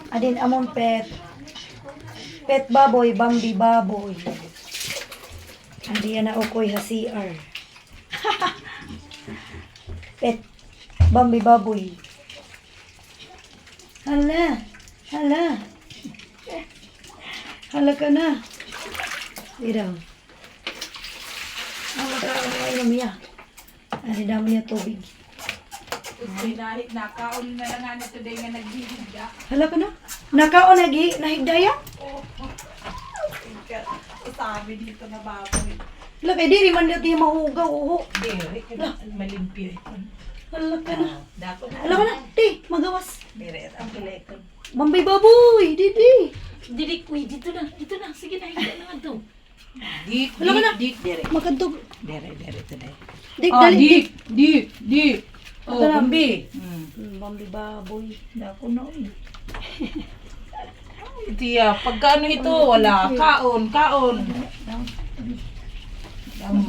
Adin among pet. Pet baboy, Bambi baboy. Andi na ukoy sa CR. Pet Bambi baboy. Hala. Hala. Hala ka na. Iraw. Hala ka na inomiya. Ani damo niya tubig. Pinahit na kaon na lang nga today nga naghihigda. Hala ka na. Nakaon nahigdaya? Sabi dito na baboy. Hala kay diri man dito yung mahugaw. Uho. Dere, malimpyo ito. Hala ka na. Dako na. Hala ka na. Di, magawas. Dere, ang pilekon. Bambi baboy. Didi. Dili, uy, dito na, sige na, hindi na nga to. Dik, Wala ka na. dik, dere. Magkantog. Dere, today. Dik, Oh, dali. dik. Oh, Ito na. Bambi. Bambi baboy. Dako na, uy. Tiya, pagka ano ito, wala. Kaon. Damo.